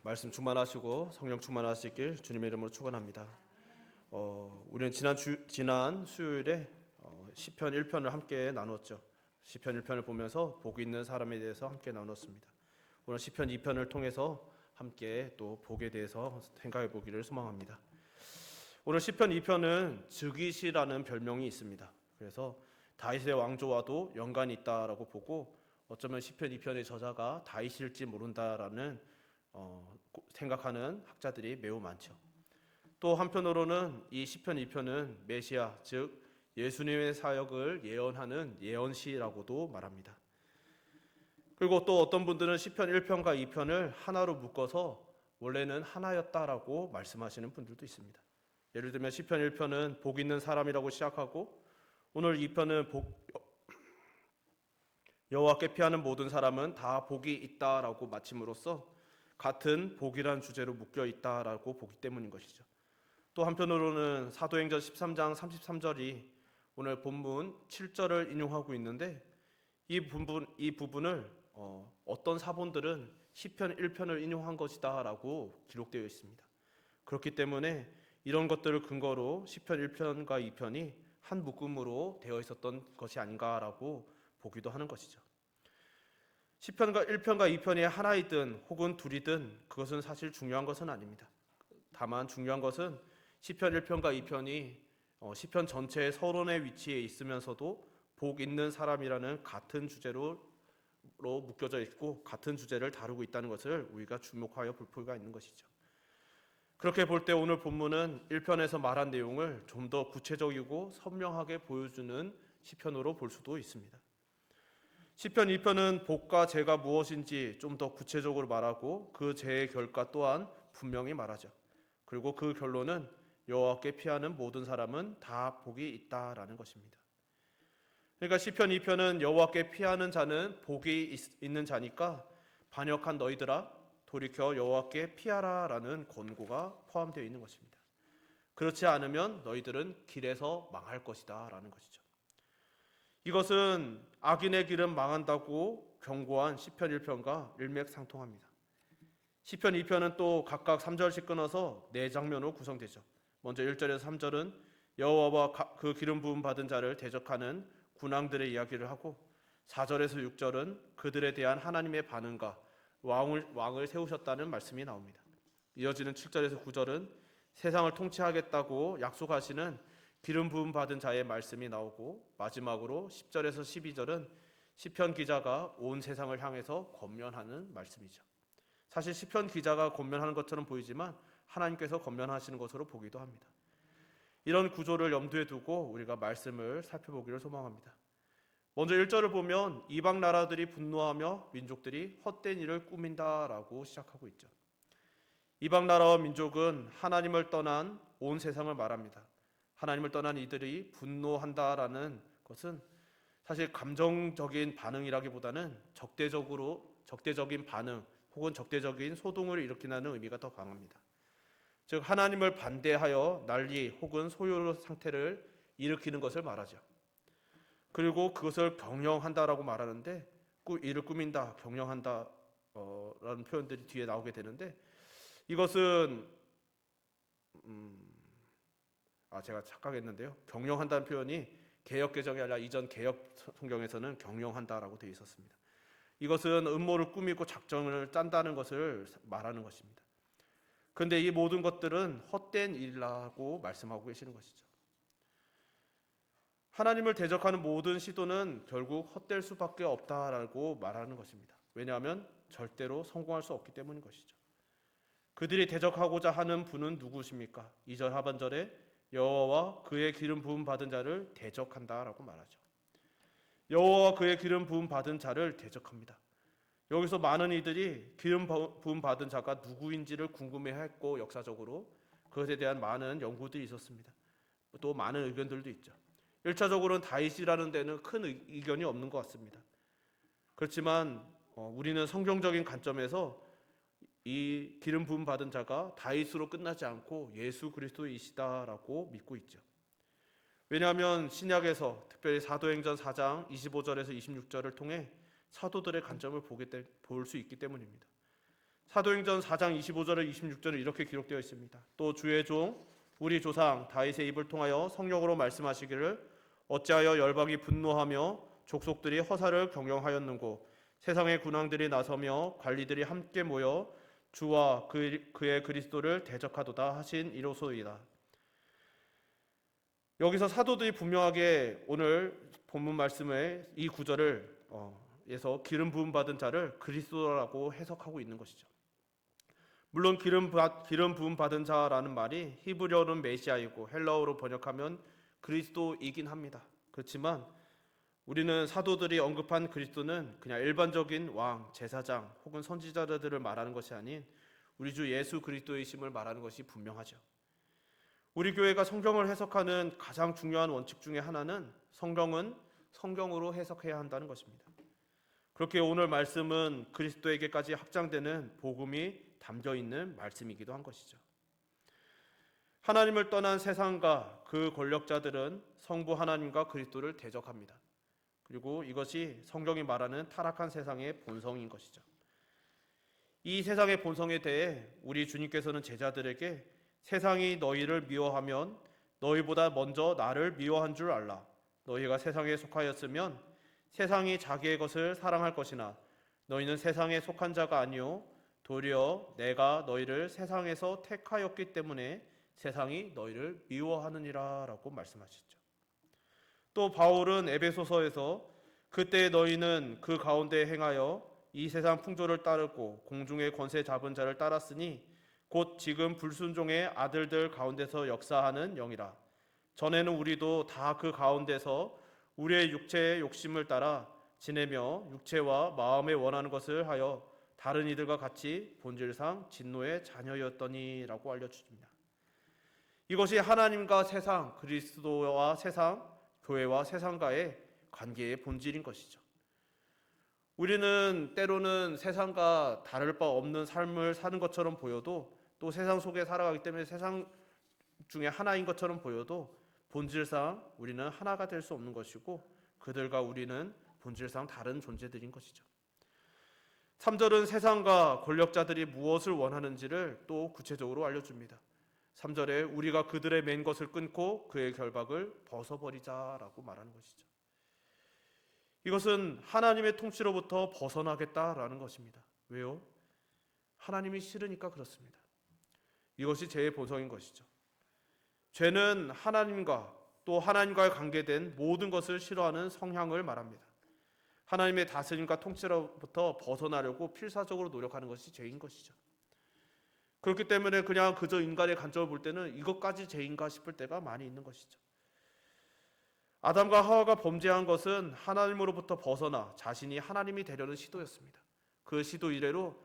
말씀 충만하시고 성령 충만하시길 주님의 이름으로 축원합니다. 우리는 지난 수요일에 시편 1편을 함께 나눴죠. 시편 1편을 보면서 복 있는 사람에 대해서 함께 나눴습니다. 오늘 시편 2편을 통해서 함께 또 복에 대해서 생각해 보기를 소망합니다. 오늘 시편 2편은 즉위시라는 별명이 있습니다. 그래서 다윗의 왕조와도 연관이 있다라고 보고 어쩌면 시편 2편의 저자가 다윗일지 모른다라는 생각하는 학자들이 매우 많죠. 또 한편으로는 이 시편 2편은 메시아, 즉 예수님의 사역을 예언하는 예언시라고도 말합니다. 그리고 또 어떤 분들은 시편 1편과 2편을 하나로 묶어서 원래는 하나였다라고 말씀하시는 분들도 있습니다. 예를 들면 시편 1편은 복 있는 사람이라고 시작하고 오늘 2편은 여호와께 피하는 모든 사람은 다 복이 있다라고 마침으로써 같은 복이란 주제로 묶여 있다라고 보기 때문인 것이죠. 또 한편으로는 사도행전 13장 33절이 오늘 본문 7절을 인용하고 있는데 이 부분을 어떤 사본들은 시편 1편을 인용한 것이다라고 기록되어 있습니다. 그렇기 때문에 이런 것들을 근거로 시편 1편과 2편이 한 묶음으로 되어 있었던 것이 아닌가라고 보기도 하는 것이죠. 시편과 1편과 2편이 하나이든 혹은 둘이든 그것은 사실 중요한 것은 아닙니다. 다만 중요한 것은 시편 1편과 2편이 시편 전체의 서론의 위치에 있으면서도 복 있는 사람이라는 같은 주제로 묶여져 있고 같은 주제를 다루고 있다는 것을 우리가 주목하여 볼 필요가 있는 것이죠. 그렇게 볼 때 오늘 본문은 1편에서 말한 내용을 좀 더 구체적이고 선명하게 보여주는 시편으로 볼 수도 있습니다. 시편 2편은 복과 죄가 무엇인지 좀 더 구체적으로 말하고 그 죄의 결과 또한 분명히 말하죠. 그리고 그 결론은 여호와께 피하는 모든 사람은 다 복이 있다라는 것입니다. 그러니까 시편 2편은 여호와께 피하는 자는 복이 있는 자니까 반역한 너희들아 돌이켜 여호와께 피하라라는 권고가 포함되어 있는 것입니다. 그렇지 않으면 너희들은 길에서 망할 것이다 라는 것이죠. 이것은 악인의 길은 망한다고 경고한 시편 1편과 일맥상통합니다. 시편 2편은 또 각각 3절씩 끊어서 4장면으로 구성되죠. 먼저 1절에서 3절은 여호와와 그 기름 부음 받은 자를 대적하는 군왕들의 이야기를 하고 4절에서 6절은 그들에 대한 하나님의 반응과 왕을 세우셨다는 말씀이 나옵니다. 이어지는 7절에서 9절은 세상을 통치하겠다고 약속하시는 기름 부음 받은 자의 말씀이 나오고 마지막으로 10절에서 12절은 시편 기자가 온 세상을 향해서 권면하는 말씀이죠. 사실 시편 기자가 권면하는 것처럼 보이지만 하나님께서 권면하시는 것으로 보기도 합니다. 이런 구조를 염두에 두고 우리가 말씀을 살펴보기를 소망합니다. 먼저 1절을 보면 이방 나라들이 분노하며 민족들이 헛된 일을 꾸민다라고 시작하고 있죠. 이방 나라와 민족은 하나님을 떠난 온 세상을 말합니다. 하나님을 떠난 이들이 분노한다라는 것은 사실 감정적인 반응이라기보다는 적대적인 반응 혹은 적대적인 소동을 일으키는 의미가 더 강합니다. 즉 하나님을 반대하여 난리 혹은 소요 상태를 일으키는 것을 말하죠. 그리고 그것을 경영한다라고 말하는데 일을 꾸민다, 경영한다 라는 표현들이 뒤에 나오게 되는데 이것은 제가 착각했는데요. 경영한다는 표현이 개역개정이 아니라 이전 개역 성경에서는 경영한다라고 되어 있었습니다. 이것은 음모를 꾸미고 작전을 짠다는 것을 말하는 것입니다. 그런데 이 모든 것들은 헛된 일이라고 말씀하고 계시는 것이죠. 하나님을 대적하는 모든 시도는 결국 헛될 수밖에 없다라고 말하는 것입니다. 왜냐하면 절대로 성공할 수 없기 때문인 것이죠. 그들이 대적하고자 하는 분은 누구십니까? 2절 하반절에 여호와와 그의 기름 부음 받은 자를 대적한다라고 말하죠. 여호와와 그의 기름 부음 받은 자를 대적합니다. 여기서 많은 이들이 기름 부음 받은 자가 누구인지를 궁금해했고 역사적으로 그것에 대한 많은 연구들이 있었습니다. 또 많은 의견들도 있죠. 1차적으로는 다윗이라는 데는 큰 의견이 없는 것 같습니다. 그렇지만 우리는 성경적인 관점에서 이 기름 부음 받은 자가 다윗으로 끝나지 않고 예수 그리스도이시다라고 믿고 있죠. 왜냐하면 신약에서 특별히 사도행전 4장 25절에서 26절을 통해 사도들의 관점을 볼 수 있기 때문입니다. 사도행전 4장 25절에 26절에 이렇게 기록되어 있습니다. 또 주의 종 우리 조상 다윗의 입을 통하여 성령으로 말씀하시기를 어찌하여 열방이 분노하며 족속들이 허사를 경영하였는고 세상의 군왕들이 나서며 관리들이 함께 모여 주와 그의 그리스도를 대적하도다 하신 이로소이다. 여기서 사도들이 분명하게 오늘 본문 말씀의 이 구절을 에서 기름 부음 받은 자를 그리스도라고 해석하고 있는 것이죠. 물론 기름 부음 받은 자라는 말이 히브리어는 메시아이고 헬라어로 번역하면 그리스도이긴 합니다. 그렇지만 우리는 사도들이 언급한 그리스도는 그냥 일반적인 왕, 제사장 혹은 선지자들을 말하는 것이 아닌 우리 주 예수 그리스도이심을 말하는 것이 분명하죠. 우리 교회가 성경을 해석하는 가장 중요한 원칙 중에 하나는 성경은 성경으로 해석해야 한다는 것입니다. 그렇게 오늘 말씀은 그리스도에게까지 확장되는 복음이 담겨 있는 말씀이기도 한 것이죠. 하나님을 떠난 세상과 그 권력자들은 성부 하나님과 그리스도를 대적합니다. 그리고 이것이 성경이 말하는 타락한 세상의 본성인 것이죠. 이 세상의 본성에 대해 우리 주님께서는 제자들에게 세상이 너희를 미워하면 너희보다 먼저 나를 미워한 줄 알라. 너희가 세상에 속하였으면 세상이 자기의 것을 사랑할 것이나 너희는 세상에 속한 자가 아니요 도리어 내가 너희를 세상에서 택하였기 때문에 세상이 너희를 미워하느니라 라고 말씀하시죠. 또 바울은 에베소서에서 그때 너희는 그 가운데 행하여 이 세상 풍조를 따르고 공중의 권세 잡은 자를 따랐으니 곧 지금 불순종의 아들들 가운데서 역사하는 영이라. 전에는 우리도 다 그 가운데서 우리의 육체의 욕심을 따라 지내며 육체와 마음에 원하는 것을 하여 다른 이들과 같이 본질상 진노의 자녀였더니라고 알려주십니다. 이것이 하나님과 세상, 그리스도와 세상, 교회와 세상과의 관계의 본질인 것이죠. 우리는 때로는 세상과 다를 바 없는 삶을 사는 것처럼 보여도 또 세상 속에 살아가기 때문에 세상 중에 하나인 것처럼 보여도 본질상 우리는 하나가 될 수 없는 것이고 그들과 우리는 본질상 다른 존재들인 것이죠. 3절은 세상과 권력자들이 무엇을 원하는지를 또 구체적으로 알려줍니다. 3절에 우리가 그들의 맨 것을 끊고 그의 결박을 벗어버리자라고 말하는 것이죠. 이것은 하나님의 통치로부터 벗어나겠다라는 것입니다. 왜요? 하나님이 싫으니까 그렇습니다. 이것이 죄의 본성인 것이죠. 죄는 하나님과 또 하나님과의 관계된 모든 것을 싫어하는 성향을 말합니다. 하나님의 다스림과 통치로부터 벗어나려고 필사적으로 노력하는 것이 죄인 것이죠. 그렇기 때문에 그냥 그저 인간의 관점을 볼 때는 이것까지 죄인가 싶을 때가 많이 있는 것이죠. 아담과 하와가 범죄한 것은 하나님으로부터 벗어나 자신이 하나님이 되려는 시도였습니다. 그 시도 이래로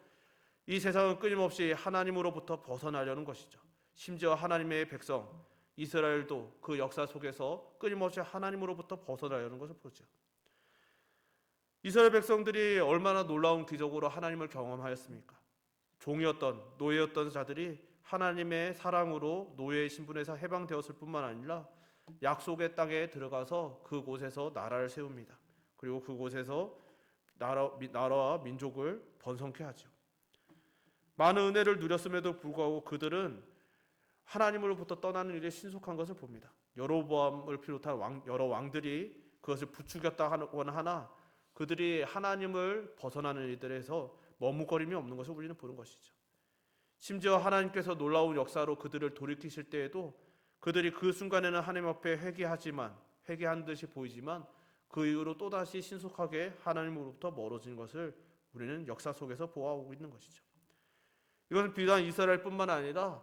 이 세상은 끊임없이 하나님으로부터 벗어나려는 것이죠. 심지어 하나님의 백성 이스라엘도 그 역사 속에서 끊임없이 하나님으로부터 벗어나려는 것을 보죠. 이스라엘 백성들이 얼마나 놀라운 기적으로 하나님을 경험하였습니까? 종이었던 노예였던 자들이 하나님의 사랑으로 노예의 신분에서 해방되었을 뿐만 아니라 약속의 땅에 들어가서 그곳에서 나라를 세웁니다. 그리고 그곳에서 나라와 민족을 번성케 하죠. 많은 은혜를 누렸음에도 불구하고 그들은 하나님으로부터 떠나는 일에 신속한 것을 봅니다. 여로보암을 비롯한 여러 왕들이 그것을 부추겼다거나 하나 그들이 하나님을 벗어나는 일들에서 머뭇거림이 없는 것을 우리는 보는 것이죠. 심지어 하나님께서 놀라운 역사로 그들을 돌이키실 때에도 그들이 그 순간에는 하나님 앞에 회개한 듯이 보이지만 그 이후로 또다시 신속하게 하나님으로부터 멀어진 것을 우리는 역사 속에서 보아오고 있는 것이죠. 이것은 비단 이스라엘뿐만 아니라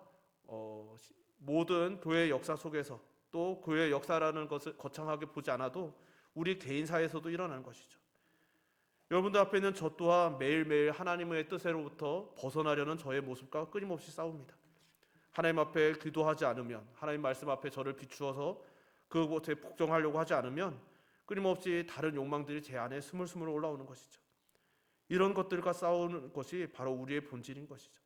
모든 교회의 역사 속에서 또 교회의 역사라는 것을 거창하게 보지 않아도 우리 개인 사회에서도 일어나는 것이죠. 여러분들 앞에 있는 저 또한 매일매일 하나님의 뜻으로부터 벗어나려는 저의 모습과 끊임없이 싸웁니다. 하나님 앞에 기도하지 않으면, 하나님 말씀 앞에 저를 비추어서 그곳에 복종하려고 하지 않으면 끊임없이 다른 욕망들이 제 안에 스물스물 올라오는 것이죠. 이런 것들과 싸우는 것이 바로 우리의 본질인 것이죠.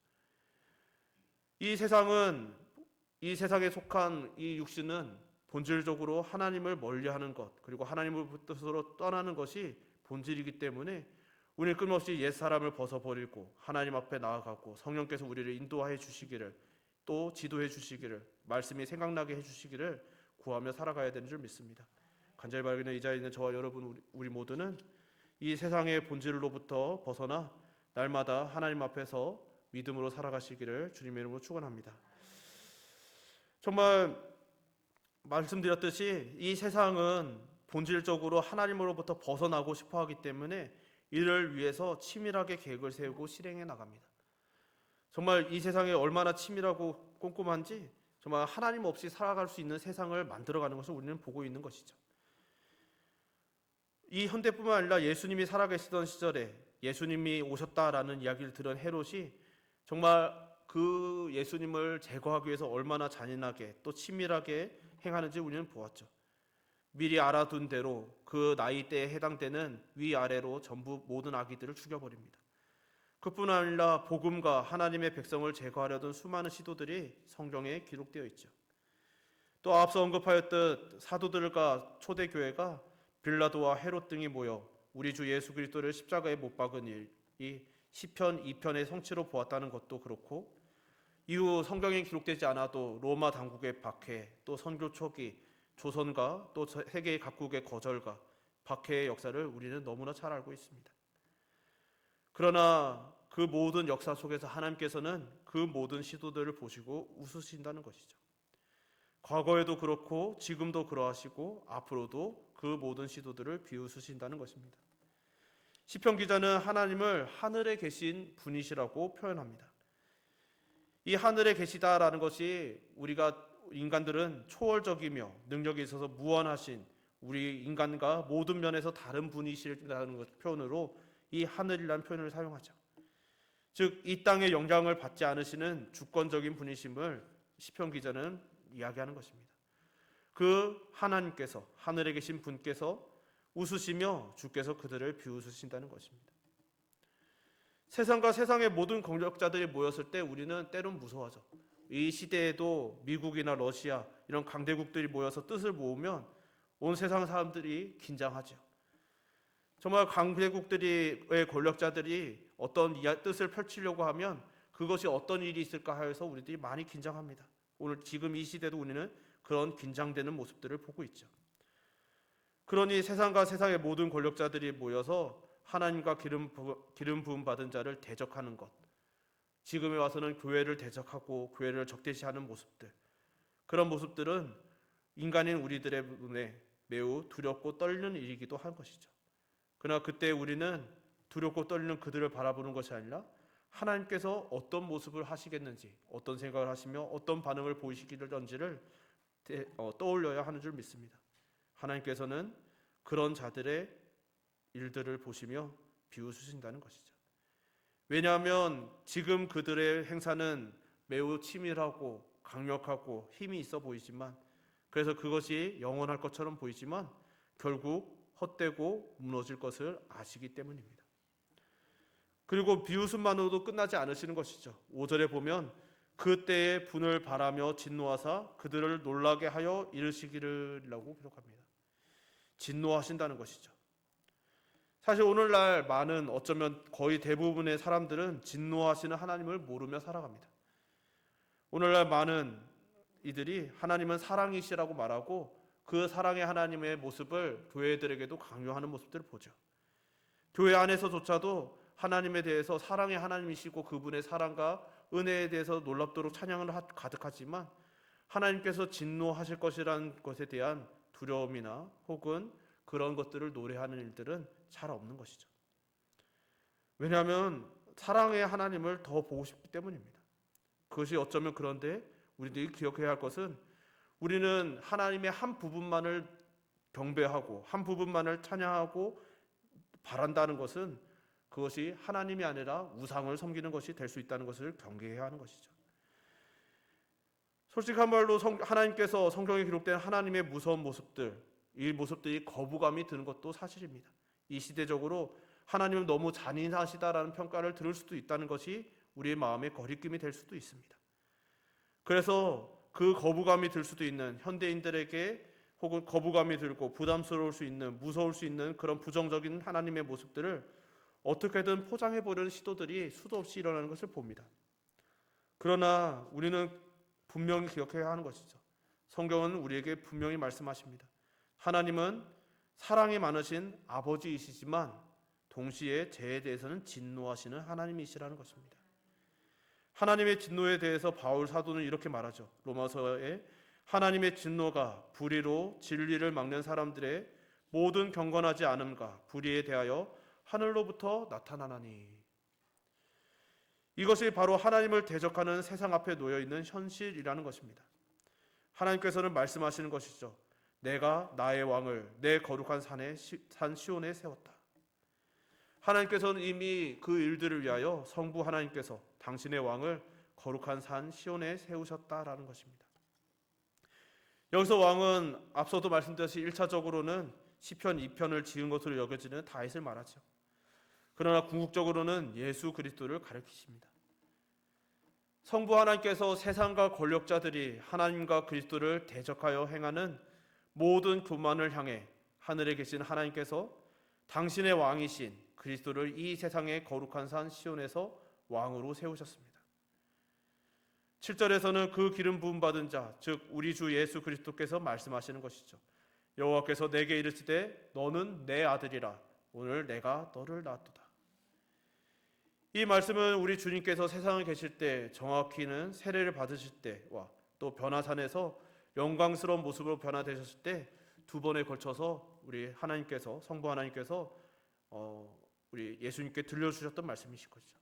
이 세상에 속한 이 육신은 본질적으로 하나님을 멀리하는 것, 그리고 하나님으로부터 떠나는 것이 본질이기 때문에 우리는 끊임없이 옛 사람을 벗어버리고 하나님 앞에 나아가고 성령께서 우리를 인도해 주시기를, 또 지도해 주시기를, 말씀이 생각나게 해 주시기를 구하며 살아가야 되는 줄 믿습니다. 간절히 바라기는 이 자리에 있는 저와 여러분, 우리 모두는 이 세상의 본질로부터 벗어나 날마다 하나님 앞에서 믿음으로 살아가시기를 주님의 이름으로 축원합니다. 정말 말씀드렸듯이 이 세상은 본질적으로 하나님으로부터 벗어나고 싶어하기 때문에 이를 위해서 치밀하게 계획을 세우고 실행해 나갑니다. 정말 이 세상이 얼마나 치밀하고 꼼꼼한지 정말 하나님 없이 살아갈 수 있는 세상을 만들어가는 것을 우리는 보고 있는 것이죠. 이 현대뿐만 아니라 예수님이 살아계시던 시절에 예수님이 오셨다라는 이야기를 들은 헤롯이 정말 그 예수님을 제거하기 위해서 얼마나 잔인하게 또 치밀하게 행하는지 우리는 보았죠. 미리 알아둔 대로 그 나이대에 해당되는 위아래로 전부 모든 아기들을 죽여버립니다. 그뿐 아니라 복음과 하나님의 백성을 제거하려던 수많은 시도들이 성경에 기록되어 있죠. 또 앞서 언급하였듯 사도들과 초대교회가 빌라도와 헤롯 등이 모여 우리 주 예수 그리스도를 십자가에 못 박은 일이 시편 2편의 성취로 보았다는 것도 그렇고, 이후 성경에 기록되지 않아도 로마 당국의 박해, 또 선교 초기 조선과 또 세계 각국의 거절과 박해의 역사를 우리는 너무나 잘 알고 있습니다. 그러나 그 모든 역사 속에서 하나님께서는 그 모든 시도들을 보시고 웃으신다는 것이죠. 과거에도 그렇고 지금도 그러하시고 앞으로도 그 모든 시도들을 비웃으신다는 것입니다. 시편 기자는 하나님을 하늘에 계신 분이시라고 표현합니다. 이 하늘에 계시다라는 것이 우리가 인간들은 초월적이며 능력이 있어서 무한하신 우리 인간과 모든 면에서 다른 분이시라는 것 표현으로 이 하늘이라는 표현을 사용하죠. 즉 이 땅의 영향을 받지 않으시는 주권적인 분이심을 시편 기자는 이야기하는 것입니다. 그 하나님께서, 하늘에 계신 분께서 웃으시며 주께서 그들을 비웃으신다는 것입니다. 세상과 세상의 모든 권력자들이 모였을 때 우리는 때론 무서워하죠. 이 시대에도 미국이나 러시아 이런 강대국들이 모여서 뜻을 모으면 온 세상 사람들이 긴장하죠. 정말 강대국들의 권력자들이 어떤 뜻을 펼치려고 하면 그것이 어떤 일이 있을까 해서 우리들이 많이 긴장합니다. 오늘 지금 이 시대도 우리는 그런 긴장되는 모습들을 보고 있죠. 그러니 세상과 세상의 모든 권력자들이 모여서 하나님과 기름 부음 받은 자를 대적하는 것, 지금에 와서는 교회를 대적하고 교회를 적대시하는 모습들, 그런 모습들은 인간인 우리들의 눈에 매우 두렵고 떨리는 일이기도 한 것이죠. 그러나 그때 우리는 두렵고 떨리는 그들을 바라보는 것이 아니라 하나님께서 어떤 모습을 하시겠는지, 어떤 생각을 하시며 어떤 반응을 보이시기를런지를 떠올려야 하는 줄 믿습니다. 하나님께서는 그런 자들의 일들을 보시며 비웃으신다는 것이죠. 왜냐하면 지금 그들의 행사는 매우 치밀하고 강력하고 힘이 있어 보이지만, 그래서 그것이 영원할 것처럼 보이지만 결국 헛되고 무너질 것을 아시기 때문입니다. 그리고 비웃음만으로도 끝나지 않으시는 것이죠. 5절에 보면 그때의 분을 바라며 진노하사 그들을 놀라게 하여 이르시기를이라고 기록합니다. 진노하신다는 것이죠. 사실 오늘날 많은, 어쩌면 거의 대부분의 사람들은 진노하시는 하나님을 모르며 살아갑니다. 오늘날 많은 이들이 하나님은 사랑이시라고 말하고 그 사랑의 하나님의 모습을 교회들에게도 강요하는 모습들을 보죠. 교회 안에서조차도 하나님에 대해서 사랑의 하나님이시고 그분의 사랑과 은혜에 대해서 놀랍도록 찬양을 가득하지만 하나님께서 진노하실 것이라는 것에 대한 두려움이나 혹은 그런 것들을 노래하는 일들은 잘 없는 것이죠. 왜냐하면 사랑의 하나님을 더 보고 싶기 때문입니다. 그것이 어쩌면, 그런데 우리들이 기억해야 할 것은 우리는 하나님의 한 부분만을 경배하고 한 부분만을 찬양하고 바란다는 것은 그것이 하나님이 아니라 우상을 섬기는 것이 될 수 있다는 것을 경계해야 하는 것이죠. 솔직한 말로 하나님께서 성경에 기록된 하나님의 무서운 모습들, 이 모습들이 거부감이 드는 것도 사실입니다. 이 시대적으로 하나님은 너무 잔인하시다라는 평가를 들을 수도 있다는 것이 우리의 마음의 거리낌이 될 수도 있습니다. 그래서 그 거부감이 들 수도 있는 현대인들에게, 혹은 거부감이 들고 부담스러울 수 있는, 무서울 수 있는 그런 부정적인 하나님의 모습들을 어떻게든 포장해보려는 시도들이 수도 없이 일어나는 것을 봅니다. 그러나 우리는 분명히 기억해야 하는 것이죠. 성경은 우리에게 분명히 말씀하십니다. 하나님은 사랑이 많으신 아버지이시지만 동시에 죄에 대해서는 진노하시는 하나님이시라는 것입니다. 하나님의 진노에 대해서 바울 사도는 이렇게 말하죠. 로마서에 하나님의 진노가 불의로 진리를 막는 사람들의 모든 경건하지 않음과 불의에 대하여 하늘로부터 나타나나니. 이것이 바로 하나님을 대적하는 세상 앞에 놓여 있는 현실이라는 것입니다. 하나님께서는 말씀하시는 것이죠. 내가 나의 왕을 내 거룩한 산 시온에 세웠다. 하나님께서는 이미 그 일들을 위하여 성부 하나님께서 당신의 왕을 거룩한 산 시온에 세우셨다라는 것입니다. 여기서 왕은 앞서도 말씀드렸듯이 1차적으로는 시편 2편을 지은 것으로 여겨지는 다윗을 말하죠. 그러나 궁극적으로는 예수 그리스도를 가리키십니다. 성부 하나님께서 세상과 권력자들이 하나님과 그리스도를 대적하여 행하는 모든 교만을 향해 하늘에 계신 하나님께서 당신의 왕이신 그리스도를 이 세상의 거룩한 산 시온에서 왕으로 세우셨습니다. 7절에서는 그 기름 부음 받은 자, 즉 우리 주 예수 그리스도께서 말씀하시는 것이죠. 여호와께서 내게 이르시되 너는 내 아들이라 오늘 내가 너를 낳았도다. 이 말씀은 우리 주님께서 세상에 계실 때 정확히는 세례를 받으실 때와 또 변화산에서 영광스러운 모습으로 변화되셨을 때 두 번에 걸쳐서 우리 하나님께서 성부 하나님께서 우리 예수님께 들려주셨던 말씀이실 것이죠.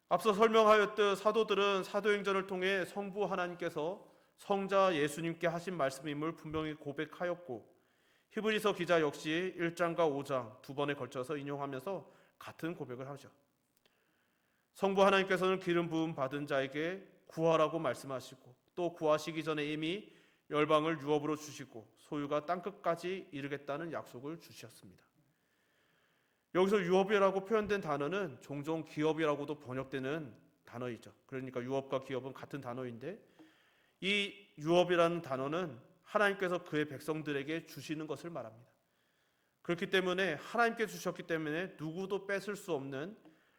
앞서 설명하였듯 사도들은 사도행전을 통해 성부 하나님께서 성자 예수님께 하신 말씀임을 분명히 고백하였고 히브리서 기자 역시 1장과 5장 두 번에 걸쳐서 인용하면서 같은 고백을 하죠. 성부 하나님께서는 기름 부음 받은 자에게 구하라고 말씀하시고 또 구하시기 전에 이미 열방을 유업으로 주시고 소유가 땅끝까지 이르겠다는 약속을 주셨습니다. 여기서 유업이라고 표현된 단어는 종종 기업이라고도 번역되는 단어이죠. 그러니까 유업과 기업은 같은 단어인데 이 유업이라는 단어는 하나님께서 그의 백성들에게 주시는 것을 말합니다. 그렇기 때문에 하나님께 주셨기 때문에 누구도 뺏을 수 없는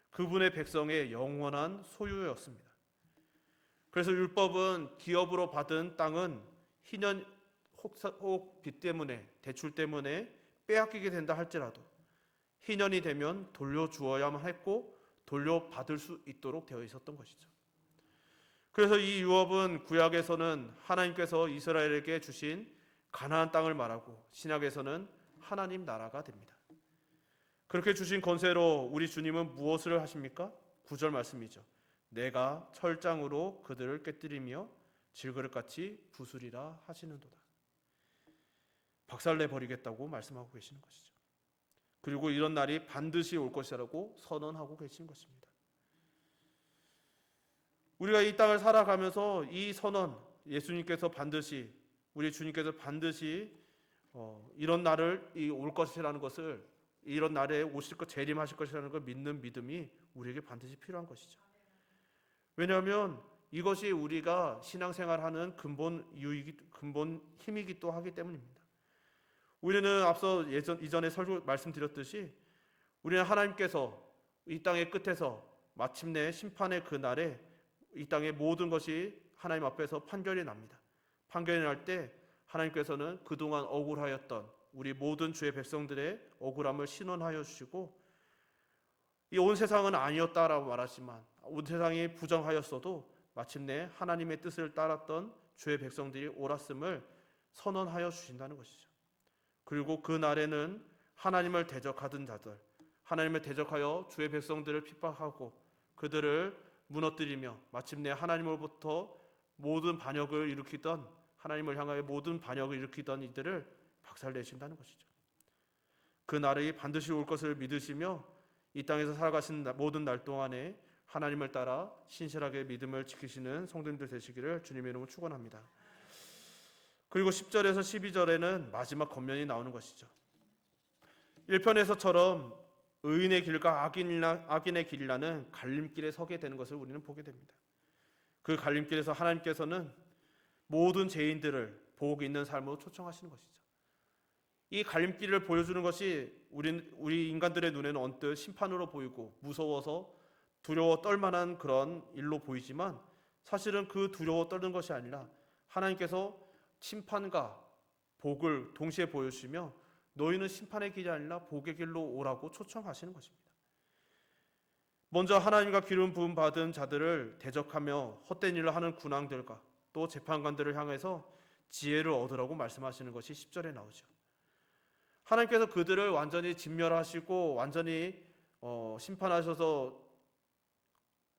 그분의 백성의 영원한 소유였습니다. 그래서 율법은 기업으로 받은 땅은 희년 혹 빚 때문에 대출 때문에 빼앗기게 된다 할지라도 희년이 되면 돌려주어야만 했고 돌려받을 수 있도록 되어 있었던 것이죠. 그래서 이 유업은 구약에서는 하나님께서 이스라엘에게 주신 가나안 땅을 말하고 신약에서는 하나님 나라가 됩니다. 그렇게 주신 권세로 우리 주님은 무엇을 하십니까? 9절 말씀이죠. 내가 철장으로 그들을 깨뜨리며 질그릇같이 부수리라 하시는도다. 박살내 버리겠다고 말씀하고 계시는 것이죠. 그리고 이런 날이 반드시 올 것이라고 선언하고 계신 것입니다. 우리가 이 땅을 살아가면서 이 선언, 예수님께서 반드시 우리 주님께서 반드시 이런 날을 올 것이라는 것을 이런 날에 오실 것 재림하실 것이라는 걸 믿는 믿음이 우리에게 반드시 필요한 것이죠. 왜냐하면 이것이 우리가 신앙생활하는 근본 힘이기도 하기 때문입니다. 우리는 앞서 이전에 설교 말씀드렸듯이 우리는 하나님께서 이 땅의 끝에서 마침내 심판의 그 날에 이 땅의 모든 것이 하나님 앞에서 판결이 납니다. 판결이 날 때 하나님께서는 그동안 억울하였던 우리 모든 주의 백성들의 억울함을 신원하여 주시고 이 온 세상은 아니었다라고 말하지만 온 세상이 부정하였어도 마침내 하나님의 뜻을 따랐던 주의 백성들이 옳았음을 선언하여 주신다는 것이죠. 그리고 그 날에는 하나님을 대적하던 자들, 하나님을 대적하여 주의 백성들을 핍박하고 그들을 무너뜨리며 마침내 하나님으로부터 모든 반역을 일으키던 하나님을 향하여 모든 반역을 일으키던 이들을 박살내신다는 것이죠. 그 날이 반드시 올 것을 믿으시며 이 땅에서 살아가신 모든 날 동안에 하나님을 따라 신실하게 믿음을 지키시는 성도님들 되시기를 주님의 이름으로 축원합니다. 그리고 10절에서 12절에는 마지막 권면이 나오는 것이죠. 1편에서처럼 의인의 길과 악인의 길이라는 갈림길에 서게 되는 것을 우리는 보게 됩니다. 그 갈림길에서 하나님께서는 모든 죄인들을 복 있는 삶으로 초청하시는 것이죠. 이 갈림길을 보여주는 것이 우리 인간들의 눈에는 언뜻 심판으로 보이고 무서워서 두려워 떨만한 그런 일로 보이지만 사실은 그 두려워 떨는 것이 아니라 하나님께서 심판과 복을 동시에 보여주시며 너희는 심판의 길이 아니라 복의 길로 오라고 초청하시는 것입니다. 먼저 하나님과 기름 부음 받은 자들을 대적하며 헛된 일을 하는 군왕들과 또 재판관들을 향해서 지혜를 얻으라고 말씀하시는 것이 10절에 나오죠. 하나님께서 그들을 완전히 진멸하시고 완전히 심판하셔서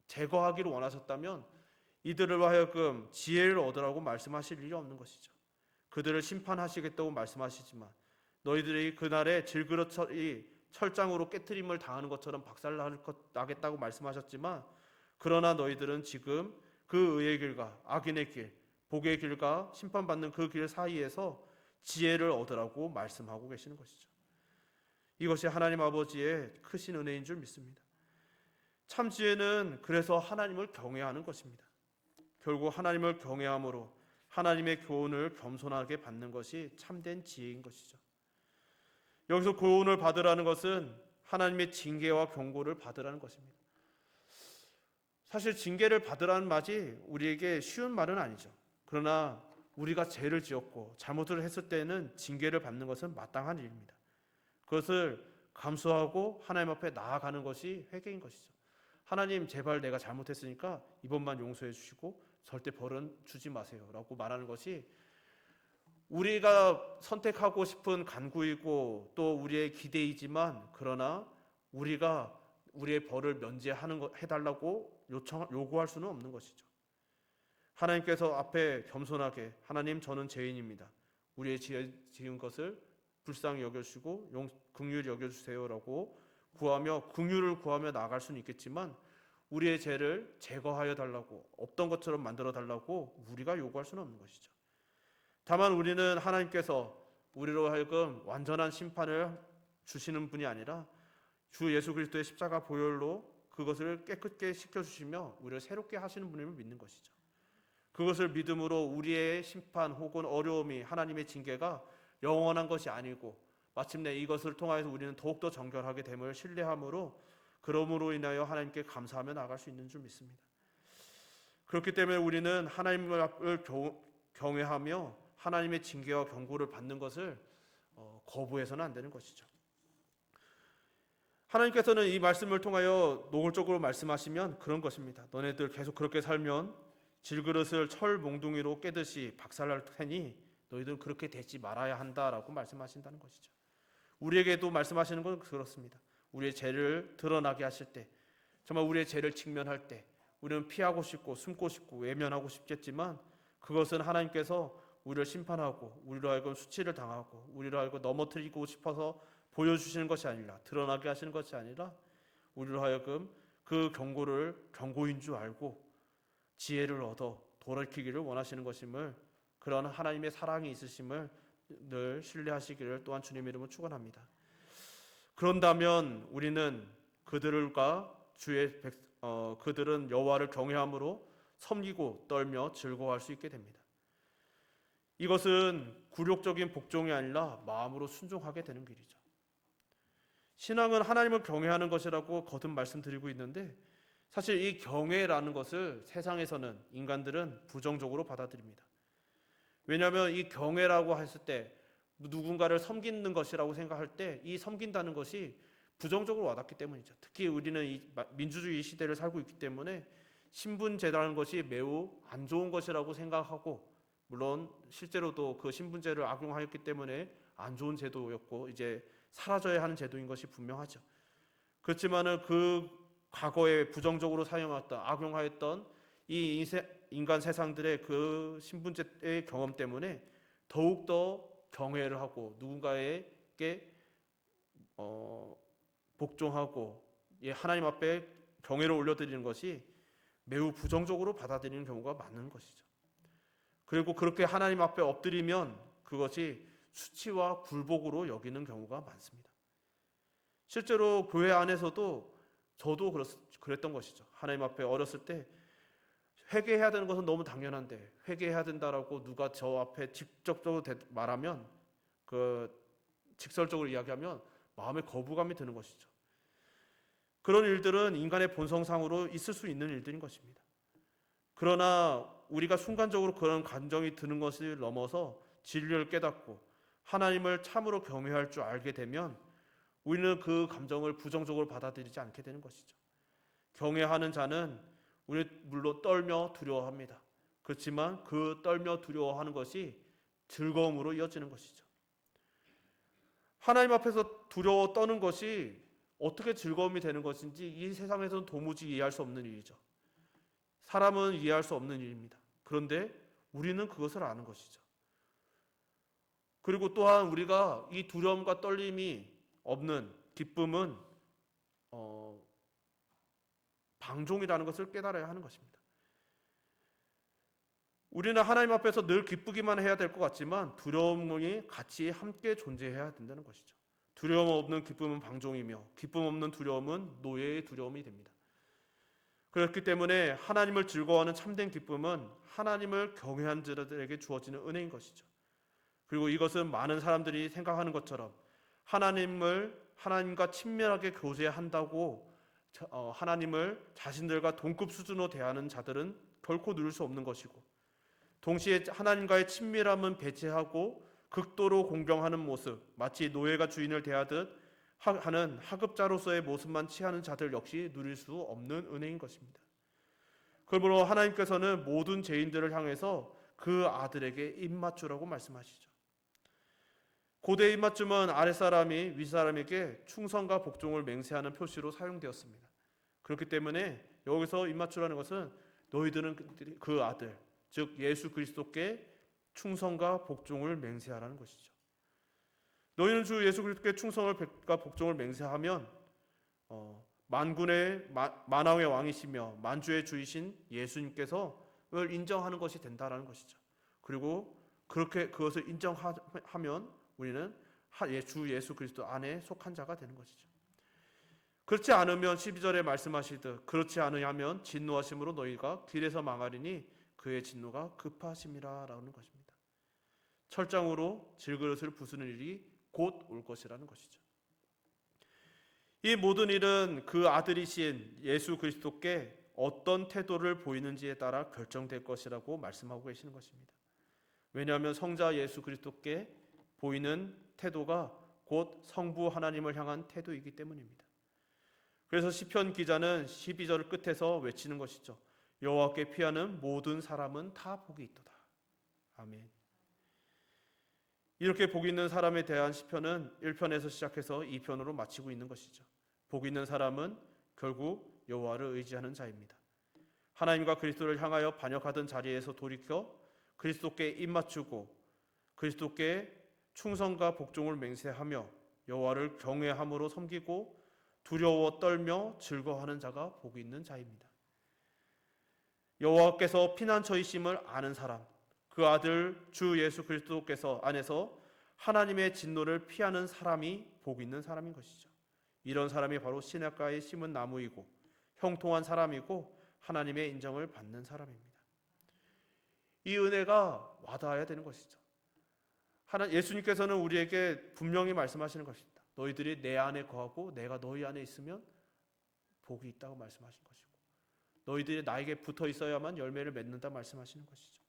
제거하기를 원하셨다면 이들을 하여금 지혜를 얻으라고 말씀하실 일이 없는 것이죠. 그들을 심판하시겠다고 말씀하시지만 너희들이 그날에 질그릇이 철장으로 깨트림을 당하는 것처럼 박살나겠다고 말씀하셨지만 그러나 너희들은 지금 그 의의 길과 악인의 길, 복의 길과 심판받는 그 길 사이에서 지혜를 얻으라고 말씀하고 계시는 것이죠. 이것이 하나님 아버지의 크신 은혜인 줄 믿습니다. 참 지혜는 그래서 하나님을 경외하는 것입니다. 결국 하나님을 경외함으로 하나님의 교훈을 겸손하게 받는 것이 참된 지혜인 것이죠. 여기서 교훈을 받으라는 것은 하나님의 징계와 경고를 받으라는 것입니다. 사실 징계를 받으라는 말이 우리에게 쉬운 말은 아니죠. 그러나 우리가 죄를 지었고 잘못을 했을 때는 징계를 받는 것은 마땅한 일입니다. 그것을 감수하고 하나님 앞에 나아가는 것이 회개인 것이죠. 하나님 제발 내가 잘못했으니까 이번만 용서해 주시고 절대 벌은 주지 마세요 라고 말하는 것이 우리가 선택하고 싶은 간구이고 또 우리의 기대이지만 그러나 우리가 우리의 벌을 해달라고 요구할 수는 없는 것이죠. 하나님께서 앞에 겸손하게 하나님 저는 죄인입니다. 우리의 지은 것을 불쌍히 여겨주시고 긍휼히 여겨주세요라고 구하며 긍휼을 구하며 나아갈 수는 있겠지만 우리의 죄를 제거하여 달라고 없던 것처럼 만들어 달라고 우리가 요구할 수는 없는 것이죠. 다만 우리는 하나님께서 우리로 하여금 완전한 심판을 주시는 분이 아니라 주 예수 그리스도의 십자가 보혈로 그것을 깨끗게 씻겨주시며 우리를 새롭게 하시는 분임을 믿는 것이죠. 그것을 믿음으로 우리의 심판 혹은 어려움이 하나님의 징계가 영원한 것이 아니고 마침내 이것을 통하여서 우리는 더욱더 정결하게 됨을 신뢰함으로 그러므로 인하여 하나님께 감사하며 나아갈 수 있는 줄 믿습니다. 그렇기 때문에 우리는 하나님을 경외하며 하나님의 징계와 경고를 받는 것을 거부해서는 안 되는 것이죠. 하나님께서는 이 말씀을 통하여 노골적으로 말씀하시면 그런 것입니다. 너네들 계속 그렇게 살면 질그릇을 철 몽둥이로 깨듯이 박살날 테니 너희들은 그렇게 되지 말아야 한다라고 말씀하신다는 것이죠. 우리에게도 말씀하시는 건 그렇습니다. 우리의 죄를 드러나게 하실 때 정말 우리의 죄를 직면할 때 우리는 피하고 싶고 숨고 싶고 외면하고 싶겠지만 그것은 하나님께서 우리를 심판하고 우리로 하여금 수치를 당하고 우리로 하여금 넘어뜨리고 싶어서 보여주시는 것이 아니라 드러나게 하시는 것이 아니라 우리로 하여금 그 경고인 줄 알고 지혜를 얻어 돌이키기를 원하시는 것임을 그런 하나님의 사랑이 있으심을 늘 신뢰하시기를 또한 주님의 이름으로 축원합니다. 그런다면 우리는 그들은 여호와를 경외함으로 섬기고 떨며 즐거워할 수 있게 됩니다. 이것은 굴욕적인 복종이 아니라 마음으로 순종하게 되는 길이죠. 신앙은 하나님을 경외하는 것이라고 거듭 말씀드리고 있는데 사실 이 경외라는 것을 세상에서는 인간들은 부정적으로 받아들입니다. 왜냐하면 이 경외라고 했을 때 누군가를 섬기는 것이라고 생각할 때 이 섬긴다는 것이 부정적으로 와닿기 때문이죠. 특히 우리는 이 민주주의 시대를 살고 있기 때문에 신분제라는 것이 매우 안 좋은 것이라고 생각하고 물론 실제로도 그 신분제를 악용하였기 때문에 안 좋은 제도였고 이제 사라져야 하는 제도인 것이 분명하죠. 그렇지만은 그 과거에 부정적으로 사용했던 악용하였던 이 인간 세상들의 그 신분제의 경험 때문에 더욱더 경외를 하고 누군가에게 복종하고 하나님 앞에 경외를 올려드리는 것이 매우 부정적으로 받아들이는 경우가 많은 것이죠. 그리고 그렇게 하나님 앞에 엎드리면 그것이 수치와 굴복으로 여기는 경우가 많습니다. 실제로 교회 안에서도 저도 그랬던 것이죠. 하나님 앞에 어렸을 때 회개해야 되는 것은 너무 당연한데 회개해야 된다라고 누가 저 앞에 직접적으로 말하면 직설적으로 이야기하면 마음의 거부감이 드는 것이죠. 그런 일들은 인간의 본성상으로 있을 수 있는 일들인 것입니다. 그러나 우리가 순간적으로 그런 감정이 드는 것을 넘어서 진리를 깨닫고 하나님을 참으로 경외할 줄 알게 되면 우리는 그 감정을 부정적으로 받아들이지 않게 되는 것이죠. 경외하는 자는 우리 물론 떨며 두려워합니다. 그렇지만 그 떨며 두려워하는 것이 즐거움으로 이어지는 것이죠. 하나님 앞에서 두려워 떠는 것이 어떻게 즐거움이 되는 것인지 이 세상에서는 도무지 이해할 수 없는 일이죠. 사람은 이해할 수 없는 일입니다. 그런데 우리는 그것을 아는 것이죠. 그리고 또한 우리가 이 두려움과 떨림이 없는 기쁨은 방종이라는 것을 깨달아야 하는 것입니다. 우리는 하나님 앞에서 늘 기쁘기만 해야 될 것 같지만 두려움이 같이 함께 존재해야 된다는 것이죠. 두려움 없는 기쁨은 방종이며 기쁨 없는 두려움은 노예의 두려움이 됩니다. 그렇기 때문에 하나님을 즐거워하는 참된 기쁨은 하나님을 경외한 자들에게 주어지는 은혜인 것이죠. 그리고 이것은 많은 사람들이 생각하는 것처럼 하나님과 친밀하게 교제한다고 하나님을 자신들과 동급 수준으로 대하는 자들은 결코 누릴 수 없는 것이고, 동시에 하나님과의 친밀함은 배제하고 극도로 공경하는 모습, 마치 노예가 주인을 대하듯 하는 하급자로서의 모습만 취하는 자들 역시 누릴 수 없는 은혜인 것입니다. 그러므로 하나님께서는 모든 죄인들을 향해서 그 아들에게 입맞추라고 말씀하시죠. 고대 입맞춤은 아랫사람이 윗사람에게 충성과 복종을 맹세하는 표시로 사용되었습니다. 그렇기 때문에 여기서 입맞추라는 것은 너희들은 그 아들, 즉 예수 그리스도께 충성과 복종을 맹세하라는 것이죠. 너희는 주 예수 그리스도께 충성과 복종을 맹세하면 만군의 만왕의 왕이시며 만주의 주이신 예수님께서 그걸 인정하는 것이 된다라는 것이죠. 그리고 그렇게 그것을 인정하면 우리는 주 예수 그리스도 안에 속한 자가 되는 것이죠. 그렇지 않으면 12절에 말씀하시듯 그렇지 않으면 진노하심으로 너희가 길에서 망하리니 그의 진노가 급하심이라 라는 것입니다. 철장으로 질그릇을 부수는 일이 곧 올 것이라는 것이죠. 이 모든 일은 그 아들이신 예수 그리스도께 어떤 태도를 보이는지에 따라 결정될 것이라고 말씀하고 계시는 것입니다. 왜냐하면 성자 예수 그리스도께 보이는 태도가 곧 성부 하나님을 향한 태도이기 때문입니다. 그래서 시편 기자는 12절 끝에서 외치는 것이죠. 여호와께 피하는 모든 사람은 다 복이 있도다. 아멘. 이렇게 복 있는 사람에 대한 시편은 1편에서 시작해서 2편으로 마치고 있는 것이죠. 복 있는 사람은 결국 여호와를 의지하는 자입니다. 하나님과 그리스도를 향하여 반역하던 자리에서 돌이켜 그리스도께 입맞추고 그리스도께 충성과 복종을 맹세하며 여호와를 경외함으로 섬기고 두려워 떨며 즐거워하는 자가 복이 있는 자입니다. 여호와께서 피난처이심을 아는 사람, 그 아들 주 예수 그리스도께서 안에서 하나님의 진노를 피하는 사람이 복 있는 사람인 것이죠. 이런 사람이 바로 시냇가에 심은 나무이고 형통한 사람이고 하나님의 인정을 받는 사람입니다. 이 은혜가 와닿아야 되는 것이죠. 예수님께서는 우리에게 분명히 말씀하시는 것입니다. 너희들이 내 안에 거하고 내가 너희 안에 있으면 복이 있다고 말씀하신 것이고 너희들이 나에게 붙어 있어야만 열매를 맺는다 말씀하시는 것이죠.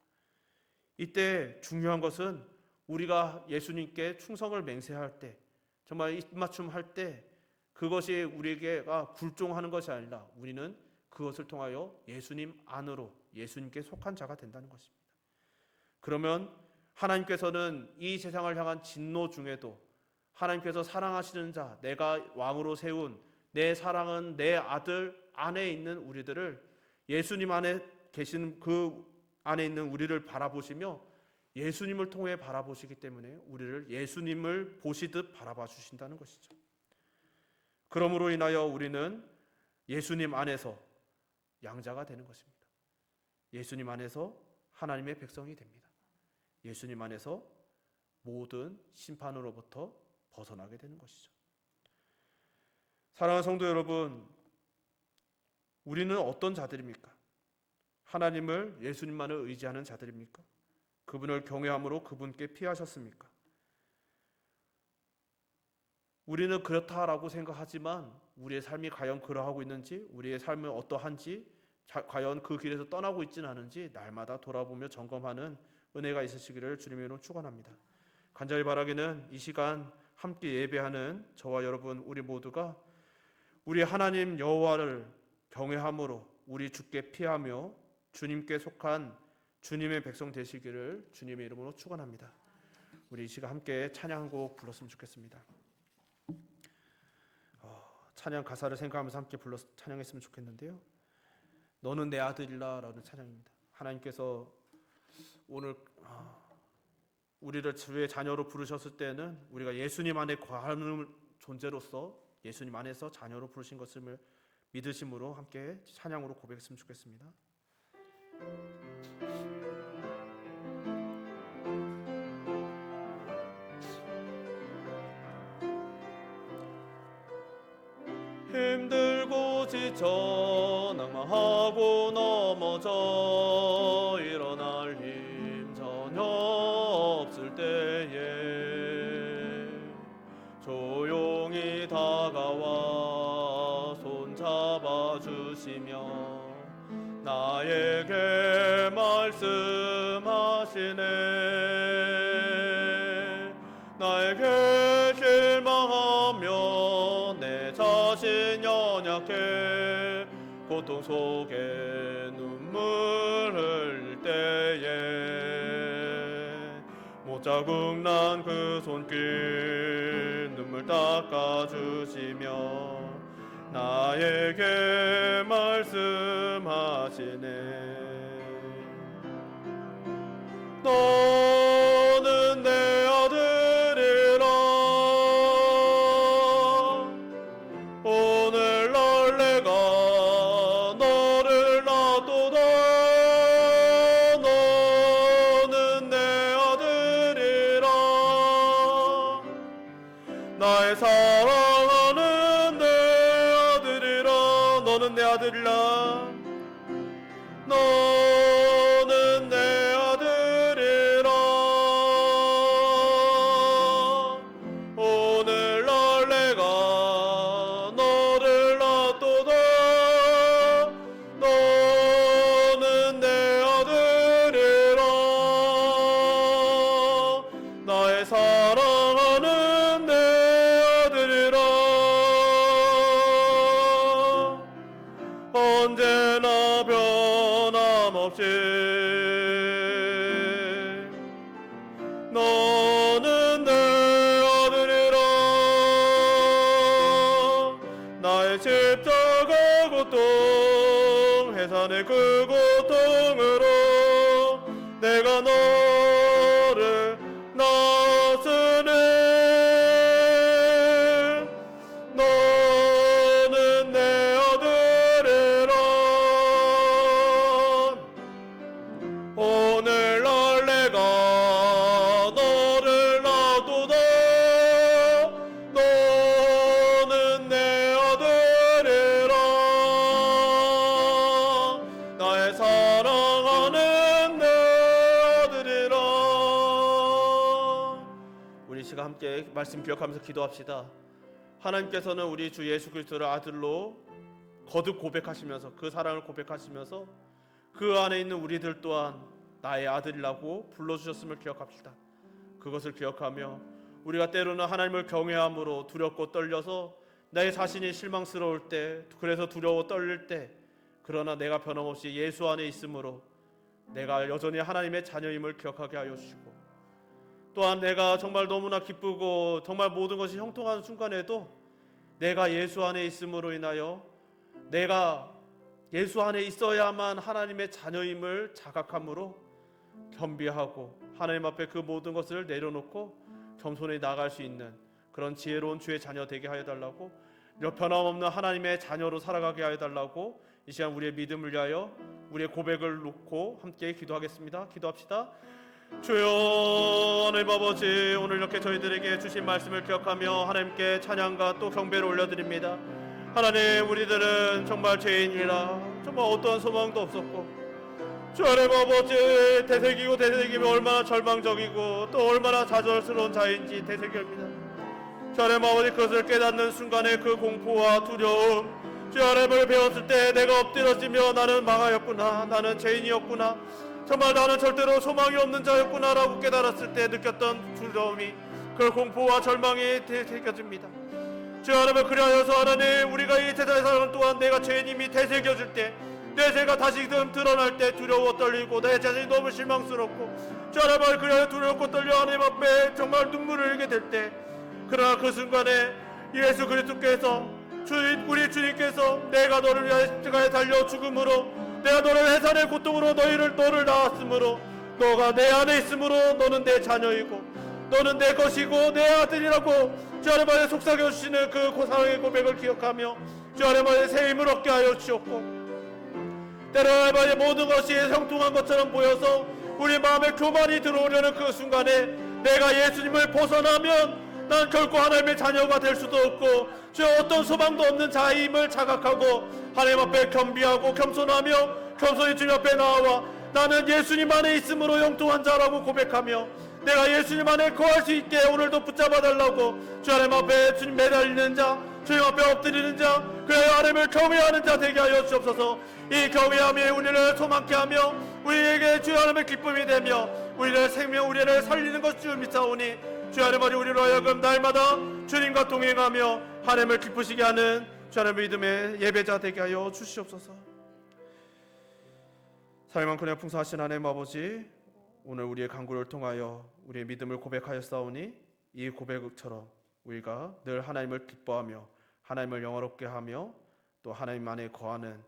이때 중요한 것은 우리가 예수님께 충성을 맹세할 때, 정말 입맞춤할 때 그것이 우리에게가 굴종하는 것이 아니라 우리는 그것을 통하여 예수님 안으로 예수님께 속한 자가 된다는 것입니다. 그러면 하나님께서는 이 세상을 향한 진노 중에도 하나님께서 사랑하시는 자, 내가 왕으로 세운 내 사랑은 내 아들 안에 있는 우리들을 예수님 안에 계신 그 안에 있는 우리를 바라보시며 예수님을 통해 바라보시기 때문에 우리를 예수님을 보시듯 바라봐 주신다는 것이죠. 그러므로 인하여 우리는 예수님 안에서 양자가 되는 것입니다. 예수님 안에서 하나님의 백성이 됩니다. 예수님 안에서 모든 심판으로부터 벗어나게 되는 것이죠. 사랑하는 성도 여러분, 우리는 어떤 자들입니까? 하나님을 예수님만을 의지하는 자들입니까? 그분을 경외함으로 그분께 피하셨습니까? 우리는 그렇다라고 생각하지만 우리의 삶이 과연 그러하고 있는지, 우리의 삶은 어떠한지, 과연 그 길에서 떠나고 있지는 않은지 날마다 돌아보며 점검하는 은혜가 있으시기를 주님의 이름으로 축원합니다. 간절히 바라기는 이 시간 함께 예배하는 저와 여러분 우리 모두가 우리 하나님 여호와를 경외함으로 우리 주께 피하며 주님께 속한 주님의 백성 되시기를 주님의 이름으로 축원합니다. 우리 이 시간 함께 찬양 한 곡 불렀으면 좋겠습니다. 찬양 가사를 생각하면서 함께 불러 찬양했으면 좋겠는데요. 너는 내 아들이라 라는 찬양입니다. 하나님께서 오늘 우리를 주의 자녀로 부르셨을 때는 우리가 예수님 안에 거하는 존재로서 예수님 안에서 자녀로 부르신 것을 믿으심으로 함께 찬양으로 고백했으면 좋겠습니다. 힘들고 지쳐 낭망하고 넘어져 일어날 힘 전혀 없을 때에 조용히 다가와 손잡아 주시며 나에게 말씀하시네. 나에게 실망하며 내 자신 연약해 고통 속에 눈물 흘릴 때에 못자국 난 그 손길 눈물 닦아주시며 나에게 말씀하시네. 너는 내 아들이라 오늘날 내가 너를 놔두다. 너는 내 아들이라 나의 사랑하는 내 아들이라. 너는 내 아들이라. 너는 내 아들이라. 오늘날 내가 너를 놔두다. 너는 내 아들이라. 나의 사랑하는 내 아들이라. 언제나 변함없이 너는 내 아들이라. 나의 십자가 고통 해산의 그 고통으로 내가 너를 낳았으니 너는 내 아들이라. 오늘날 내가 너를 놔두다. 너는 내 아들이라. 나의 사랑하는 내 아들이라. 우리 시간 함께 말씀 기억하면서 기도합시다. 하나님께서는 우리 주 예수 그리스도를 아들로 거듭 고백하시면서 그 사랑을 고백하시면서 그 안에 있는 우리들 또한 나의 아들이라고 불러주셨음을 기억합시다. 그것을 기억하며 우리가 때로는 하나님을 경외함으로 두렵고 떨려서 내 자신이 실망스러울 때, 그래서 두려워 떨릴 때, 그러나 내가 변함없이 예수 안에 있으므로 내가 여전히 하나님의 자녀임을 기억하게 하여 주시고, 또한 내가 정말 너무나 기쁘고 정말 모든 것이 형통하는 순간에도 내가 예수 안에 있음으로 인하여 내가 예수 안에 있어야만 하나님의 자녀임을 자각함으로 겸비하고 하나님 앞에 그 모든 것을 내려놓고 겸손히 나아갈 수 있는 그런 지혜로운 주의 자녀 되게 하여 달라고, 변함없는 하나님의 자녀로 살아가게 하여 달라고 이 시간 우리의 믿음을 위하여 우리의 고백을 놓고 함께 기도하겠습니다. 기도합시다. 주여 하나님 아버지, 오늘 이렇게 저희들에게 주신 말씀을 기억하며 하나님께 찬양과 또 경배를 올려드립니다. 하나님, 우리들은 정말 죄인이라 정말 어떠한 소망도 없었고, 주 하나님 아버지, 되새기고 되새기며 얼마나 절망적이고 또 얼마나 좌절스러운 자인지 되새깁니다. 주 하나님 아버지, 그것을 깨닫는 순간에 그 공포와 두려움, 주 하나님을 배웠을 때 내가 엎드려지며 나는 망하였구나, 나는 죄인이었구나, 정말 나는 절대로 소망이 없는 자였구나 라고 깨달았을 때 느꼈던 두려움이, 그 공포와 절망이 되새겨집니다. 주 하나님을 그리하여서 하나님, 우리가 이 세상에 살아가는 동안 내가 죄인임이 되새겨질 때, 내 죄가 다시금 드러날 때 두려워 떨리고 내 자신이 너무 실망스럽고 주 하나님을 그리하여 두렵고 떨려 하나님 앞에 정말 눈물을 흘리게 될 때, 그러나 그 순간에 예수 그리스도께서 우리 주님께서 내가 너를 위하여 십자가에 달려 죽음으로, 내가 너를 해산의 고통으로 너를 낳았으므로, 너가 내 안에 있으므로 너는 내 자녀이고 너는 내 것이고 내 아들이라고 주 하나님의 속삭여 주시는 그 사랑의 고백을 기억하며 주 하나님의 새 힘을 얻게 하여 주셨고, 때로는 모든 것이 형통한 것처럼 보여서 우리 마음에 교만이 들어오려는 그 순간에 내가 예수님을 벗어나면 난 결코 하나님의 자녀가 될 수도 없고 저 어떤 소망도 없는 자임을 자각하고 하나님 앞에 겸비하고 겸손하며 겸손히 주님 앞에 나와 나는 예수님 안에 있으므로 형통한 자라고 고백하며 내가 예수님 안에 거할 수 있게 오늘도 붙잡아 달라고 주 하나님 앞에 주님 매달리는 자, 주님 앞에 엎드리는 자, 그의 하나님을 경외하는 자 되게 하여 주옵소서. 이 경외함이 우리를 소망케 하며 우리에게 주 하나님의 기쁨이 되며 우리를 생명, 우리를 살리는 것 줄 믿사오니 주 하나님 우리로 하여금 날마다 주님과 동행하며 하나님을 기쁘시게 하는 주 하나님의 믿음의 예배자 되게 하여 주시옵소서. 사랑만큼이나 풍성하신 하나님 아버지, 오늘 우리의 간구를 통하여 우리의 믿음을 고백하였사오니 이 고백처럼 우리가 늘 하나님을 기뻐하며 하나님을 영화롭게 하며 또 하나님 안에 거하는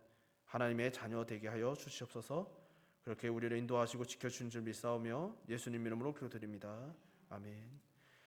하나님의 자녀 되게 하여 주시옵소서. 그렇게 우리를 인도하시고 지켜주신 줄 믿사오며 예수님 이름으로 기도드립니다. 아멘.